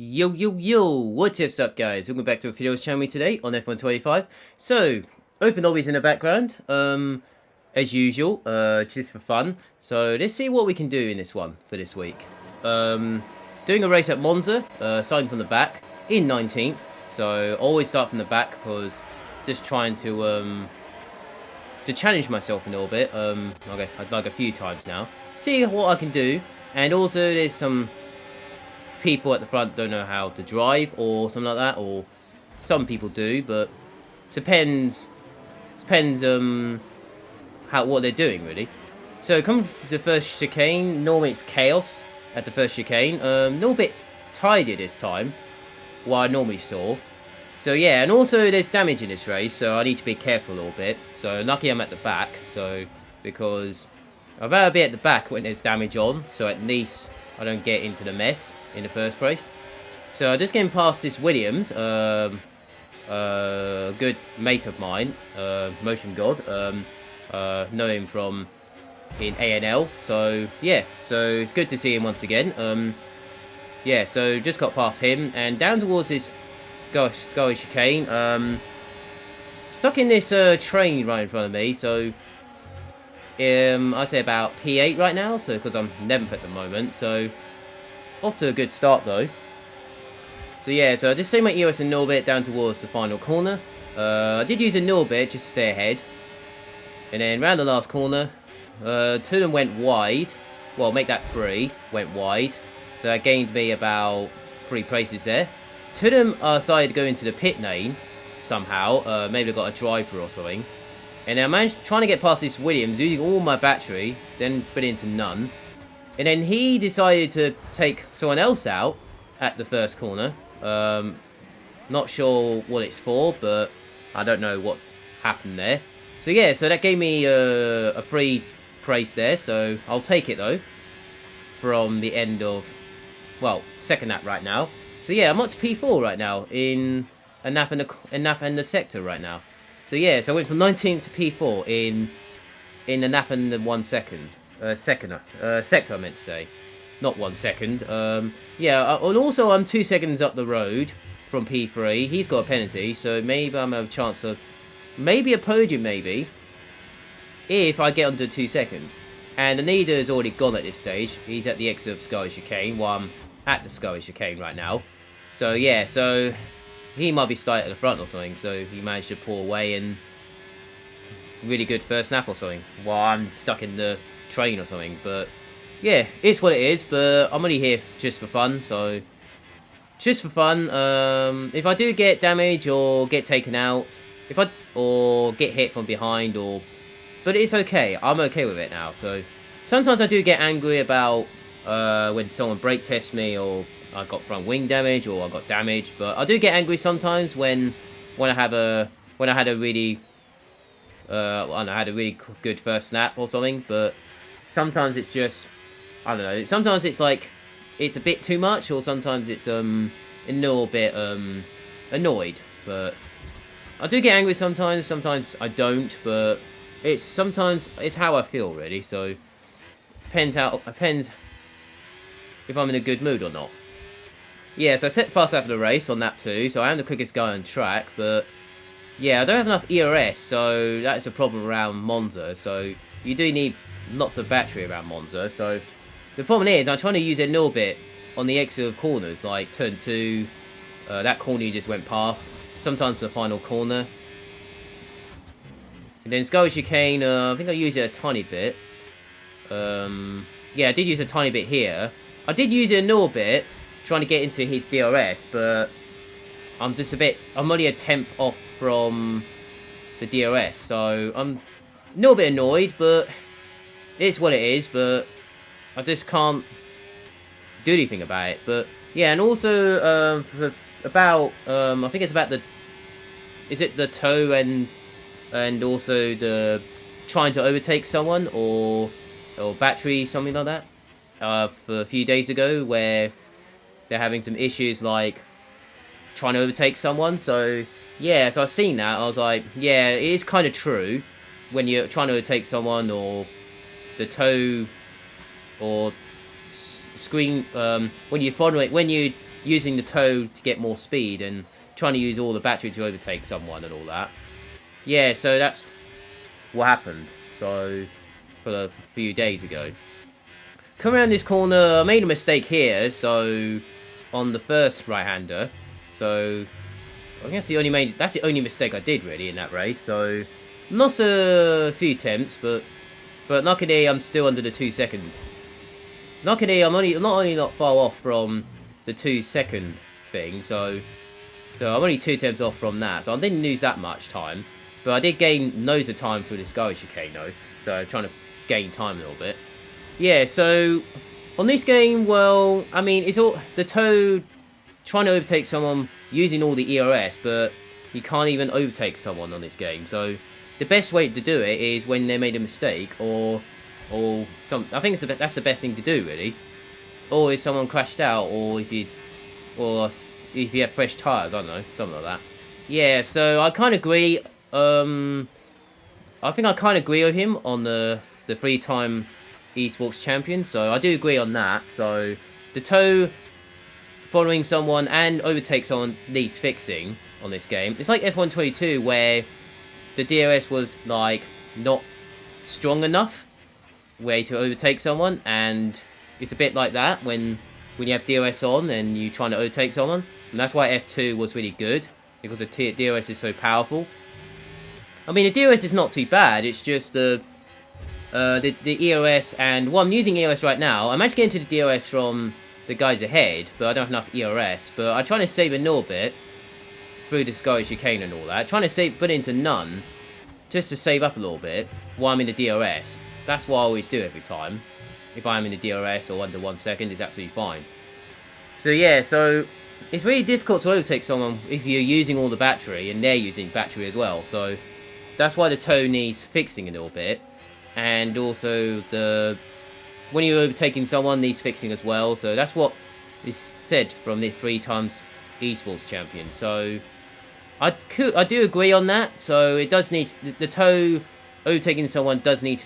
Yo, yo, yo, what's up guys? Welcome back to a video channel today on F125. So, open lobbies in the background, as usual, just for fun. So, let's see what we can do in this one for this week. Doing a race at Monza, starting from the back, in 19th. So, always start from the back, because just trying to challenge myself a little bit, like a few times now. See what I can do, and also there's some people at the front don't know how to drive or something like that, or some people do, but depends what they're doing really. So coming to the first chicane, normally it's chaos at the first chicane. A little bit tidier this time, what I normally saw. So yeah, and also there's damage in this race, so I need to be careful a little bit. So lucky I'm at the back, so because I'd rather be at the back when there's damage on, so at least I don't get into the mess in the first place. So just getting past this Williams, good mate of mine, Motion God, know him from in ANL. So yeah, so it's good to see him once again. Yeah, so just got past him and down towards this Scully chicane. Stuck in this train right in front of me. So I say about P8 right now. So because I'm 11th at the moment. So off to a good start though. So yeah, so I just set my EOS a little bit down towards the final corner. I did use a little bit just to stay ahead. And then round the last corner, two of them went wide. Well, make that 3, went wide. So that gained me about 3 places there. Two of them decided to go into the pit lane somehow. Maybe they got a drive-through or something. And then I managed trying to get past this Williams, using all my battery, then put it into none. And then he decided to take someone else out at the first corner. Not sure what it's for, but I don't know what's happened there. So yeah, so that gave me a free praise there, so I'll take it though. From the end of, well, second lap right now. So yeah, I'm up to P4 right now in a nap and the sector right now. So yeah, so I went from 19th to P4 in a nap and the 1 second. Sector I meant to say, not 1 second. Yeah, and also I'm 2 seconds up the road from P3. He's got a penalty, so maybe I'm have a chance of maybe a podium, maybe if I get under 2 seconds. And the leader is already gone at this stage. He's at the exit of Scully chicane, while I'm at the Scully chicane right now. So yeah, so he might be starting at the front or something. So he managed to pull away and really good first lap or something, while I'm stuck in the train or something. But yeah, it's what it is. But I'm only here just for fun, so just for fun. If I do get damage or get taken out, or get hit from behind, but it's okay. I'm okay with it now. So sometimes I do get angry about when someone brake tests me, or I got front wing damage, or I got damage. But I do get angry sometimes when I had a really I had a really good first lap or something. But sometimes it's just, I don't know. Sometimes it's like it's a bit too much, or sometimes it's a little bit annoyed. But I do get angry sometimes. Sometimes I don't. But sometimes it's how I feel really. So depends if I'm in a good mood or not. Yeah, so I set fast after the race on lap 2, so I am the quickest guy on track, but yeah, I don't have enough ERS, so that's a problem around Monza. So you do need lots of battery around Monza. So the problem is I'm trying to use it a little bit on the exit of corners, like turn 2, that corner you just went past, sometimes the final corner. And then Scully chicane, I think I used it a tiny bit. Yeah, I did use a tiny bit here. I did use it a little bit, trying to get into his DRS, but I'm only a 10th off from the DRS, so I'm a little bit annoyed, but it's what it is. But I just can't do anything about it. But yeah, and also I think it's about the toe and also the trying to overtake someone or battery, something like that, for a few days ago, where they're having some issues like trying to overtake someone. So yeah, so I've seen that. I was like, yeah, it is kind of true when you're trying to overtake someone, or the toe or screen when you using the toe to get more speed and trying to use all the battery to overtake someone and all that. Yeah, so that's what happened. So, for a few days ago. Come around this corner, I made a mistake here, so, on the first right-hander. So, I guess that's the only mistake I did, really, in that race. So, lost a few attempts, but luckily I'm still under the 2 second. Luckily, I'm not far off from the 2 second thing, so I'm only 2 attempts off from that. So I didn't lose that much time, but I did gain loads of time through this Sky chicane though. So I'm trying to gain time a little bit. Yeah, so on this game, well, I mean, it's all the Toad trying to overtake someone using all the ERS, but you can't even overtake someone on this game. So the best way to do it is when they made a mistake, or I think that's the best thing to do, really. Or if someone crashed out, or if you have fresh tires, I don't know, something like that. Yeah, so I kind of agree. I think I kind of agree with him on the 3-time esports champion. So I do agree on that. So the toe following someone and overtake someone needs fixing on this game. It's like F1 22 where the DRS was like not strong enough way to overtake someone, and it's a bit like that when you have DRS on and you're trying to overtake someone, and that's why F2 was really good, because the DRS is so powerful. I mean, the DRS is not too bad, it's just the ERS, and well, I'm using ERS right now. I'm actually getting to the DRS from the guys ahead, but I don't have enough ERS, but I'm trying to save a little bit through the Sky chicane and all that, trying to put it into none, just to save up a little bit while I'm in the DRS. That's what I always do every time. If I'm in the DRS or under 1 second, it's absolutely fine. So yeah, so it's really difficult to overtake someone if you're using all the battery and they're using battery as well. So that's why the toe needs fixing a little bit. And also when you're overtaking someone needs fixing as well. So that's what is said from the 3 times esports champion. So I do agree on that. So it does need the toe overtaking someone does need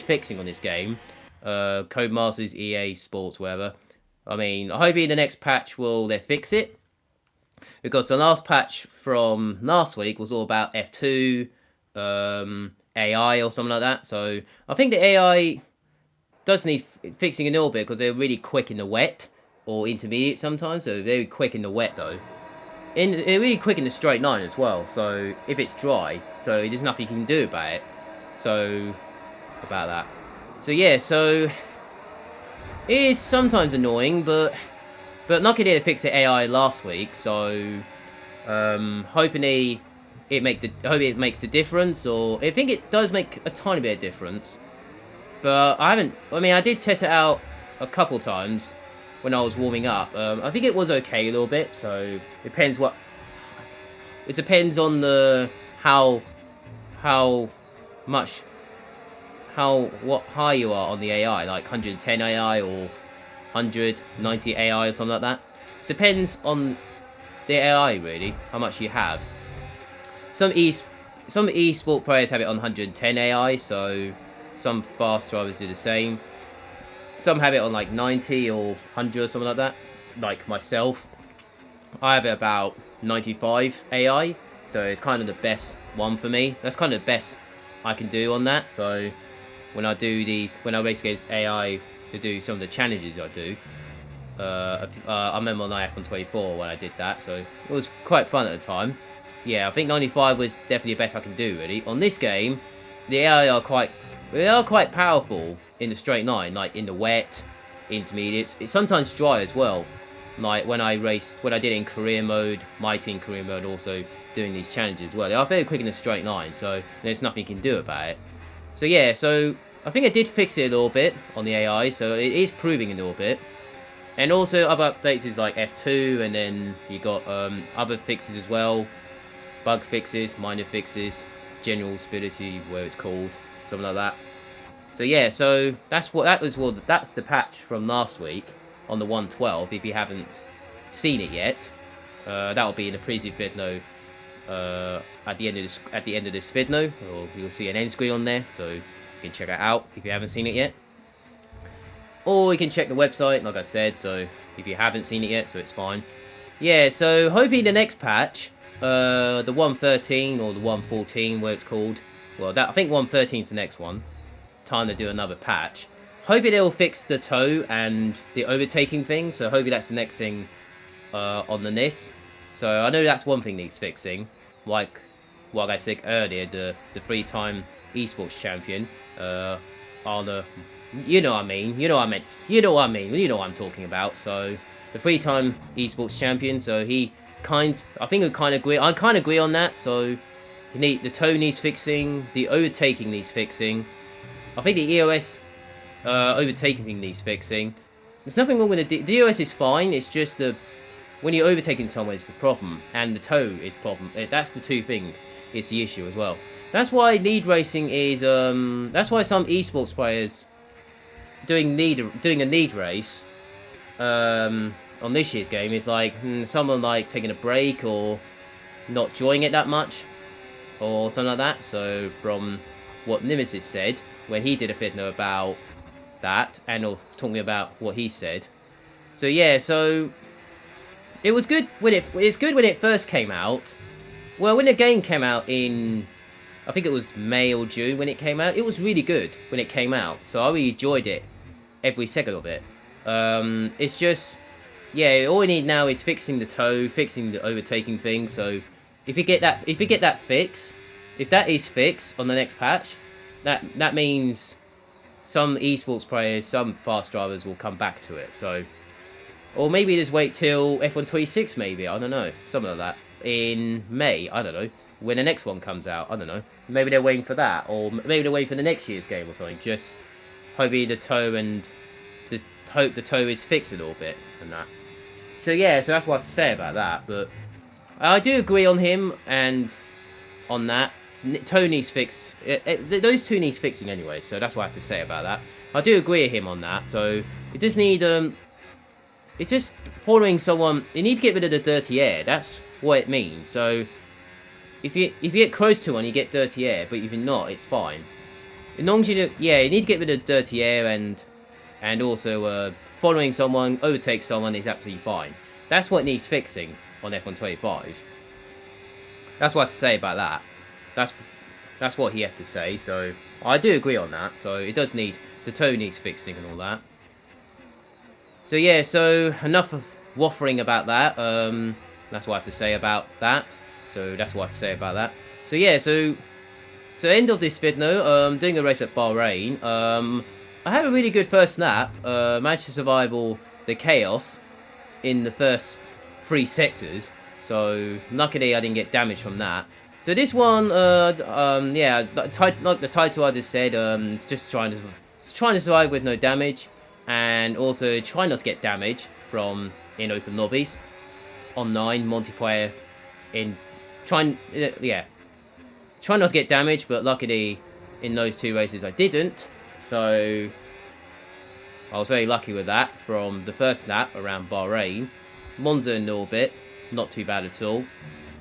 fixing on this game. Codemasters, EA Sports, whatever. I mean, hopefully the next patch they fix it, because the last patch from last week was all about F2, AI or something like that. So I think the AI does need fixing a little bit, because they're really quick in the wet or intermediate sometimes. So very quick in the wet though. They're really quick in the straight line as well. So if it's dry, so there's nothing you can do about it. So about that. So yeah, so it is sometimes annoying, but luckily they fixed the AI last week, so hoping it makes a difference, or I think it does make a tiny bit of difference. But I did test it out a couple times when I was warming up. I think it was okay a little bit, so it depends on what high you are on the AI, like 110 AI or 190 AI or something like that. It depends on the AI really, how much you have. Some esport players have it on 110 AI, so some fast drivers do the same. Some have it on like 90 or 100 or something like that, like myself. I have it about 95 AI, so it's kind of the best one for me. That's kind of the best I can do on that. So when I race against AI to do some of the challenges I do, I remember on F1 24 when I did that, so it was quite fun at the time. Yeah, I think 95 was definitely the best I can do really. On this game, the AI are quite powerful in the straight line, like in the wet, intermediates. It's sometimes dry as well. Like when I did it in career mode, my team career mode, also doing these challenges as well. They are very quick in a straight line, so there's nothing you can do about it. So yeah, so I think I did fix it a little bit on the AI, so it is improving a little bit. And also other updates is like F2, and then you got other fixes as well, bug fixes, minor fixes, general stability, where it's called, something like that. So yeah, so that's the patch from last week on the 112. If you haven't seen it yet, that will be in the preview video at the end of this video, or you'll see an end screen on there, so you can check it out if you haven't seen it yet. Or you can check the website, like I said, so if you haven't seen it yet, so it's fine. yeah, so hoping the next patch, the 113 or the 114, where it's called. Well, that I think 113 is the next one. Time to do another patch. Hoping they'll fix the toe and the overtaking thing. So hopefully that's the next thing on the NIS. So I know that's one thing needs fixing. Like what I said earlier, the 3-time esports champion. Arna, you know what I mean. You know what I meant. You know what I mean. You know what I'm talking about. So the 3-time esports champion. So he I think we kind of agree. I kind of agree on that. So the toe needs fixing. The overtaking needs fixing. I think the EOS overtaking thing needs fixing. There's nothing wrong with the DOS is fine. It's just when you're overtaking someone is the problem, and the toe is the problem. That's the two things. It's the issue as well. That's why lead racing is. That's why some esports players doing a lead race on this year's game is like someone like taking a break or not enjoying it that much or something like that. So from what Nemesis said when he did a video about that, and talking about what he said. So yeah, so it was good when it's good when it first came out. Well, when the game came out in, I think it was May or June when it came out, it was really good when it came out. So I really enjoyed it, every second of it. It's just, yeah, all we need now is fixing the toe, fixing the overtaking thing. So if you get that fix, if that is fixed on the next patch, that means some esports players, some fast drivers will come back to it. So, or maybe just wait till F126, maybe, I don't know, something like that, in May, I don't know, when the next one comes out, I don't know. Maybe they're waiting for that, or maybe they're waiting for the next year's game or something. Just hopefully the toe just hope the toe is fixed a little bit and that. So yeah, so that's what I have to say about that. But I do agree on him and on that. Toe needs fixed. Those two needs fixing anyway, so that's what I have to say about that. I do agree with him on that. So it just need it's just following someone. You need to get rid of the dirty air. That's what it means. So if you get close to one, you get dirty air. But if you're not, it's fine. As long as you do, yeah, you need to get rid of the dirty air and also following someone, overtake someone is absolutely fine. That's what needs fixing on F125. That's what I have to say about that. That's what he had to say. So I do agree on that. So it does need, the toe needs fixing and all that. So yeah, so enough of waffling about that. That's what I have to say about that. So that's what I have to say about that. So yeah, so end of this video, doing a race at Bahrain. I had a really good first lap. Managed to survive all the chaos in the first 3 sectors. So luckily I didn't get damage from that. So this one, yeah, like the title I just said, it's just trying to survive with no damage, and also try not to get damage from in open lobbies, online multiplayer, try not to get damage. But luckily, in those 2 races I didn't. So I was very lucky with that from the first lap around Bahrain. Monza a little bit, not too bad at all.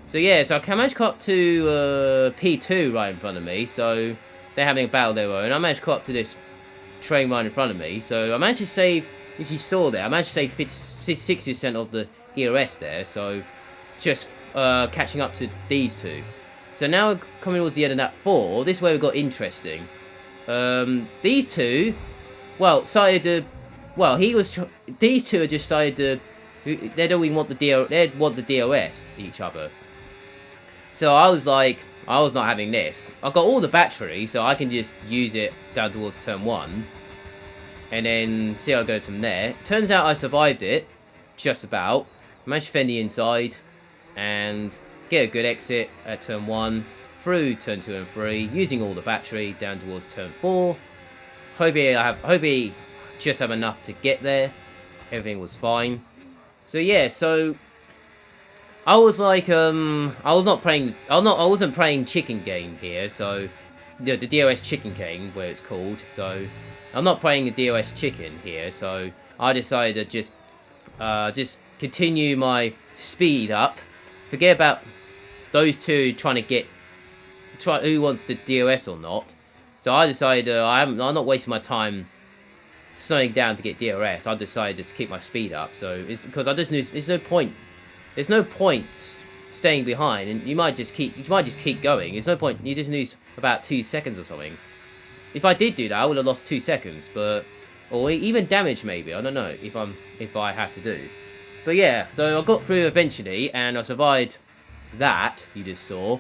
So yeah, so I managed to cut up to P2 right in front of me, so they're having a battle of their own. I managed to cut up to this train right in front of me, so I managed to save, if you saw there, I managed to save 60% of the EOS there, so just catching up to these 2. So now coming towards the end of that 4, this is where we got interesting. These 2, well, decided to, well, these 2 had just decided to, they don't even want they want the DOS each other. So I was like, I was not having this. I've got all the battery, so I can just use it down towards turn 1. And then see how it goes from there. Turns out I survived it, just about. Managed to fend the inside, and get a good exit at turn 1, through turn 2 and 3, using all the battery down towards turn 4. Hopefully just have enough to get there. Everything was fine. So yeah, so I was like, I wasn't playing chicken game here, so the DOS chicken game, where it's called. So I'm not playing the DOS chicken here, so I decided to just continue my speed up. Forget about those 2 trying to who wants the DOS or not. So I decided I'm not wasting my time slowing down to get DRS. I decided to keep my speed up. So it's because I just knew there's no point there's no point staying behind, and you might just keep going. There's no point. You just lose about 2 seconds or something. If I did do that, I would have lost 2 seconds, but or even damage maybe. I don't know if I have to do. But yeah, so I got through eventually, and I survived that you just saw.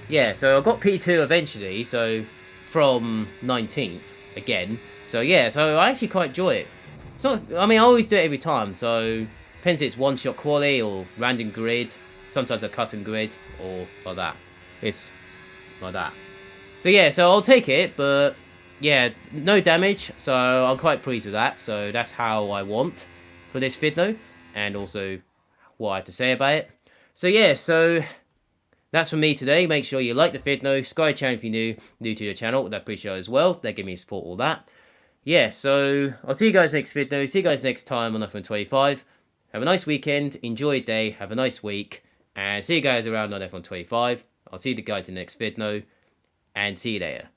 Yeah, so I got P2 eventually, so from 19th again. So yeah, so I actually quite enjoy it. It's not, I mean, I always do it every time, so depends if it's one-shot quali or random grid, sometimes a custom grid, or like that. It's like that. So yeah, so I'll take it, but yeah, no damage, so I'm quite pleased with that. So that's how I want for this video, and also what I have to say about it. So yeah, so that's from me today. Make sure you like the video, subscribe to the channel if you're new to the channel. I'd appreciate it as well. They give me support, all that. Yeah, so I'll see you guys next video. See you guys next time on iPhone 25. Have a nice weekend. Enjoy your day. Have a nice week. And see you guys around on iPhone 25. I'll see you guys in the next video. And see you later.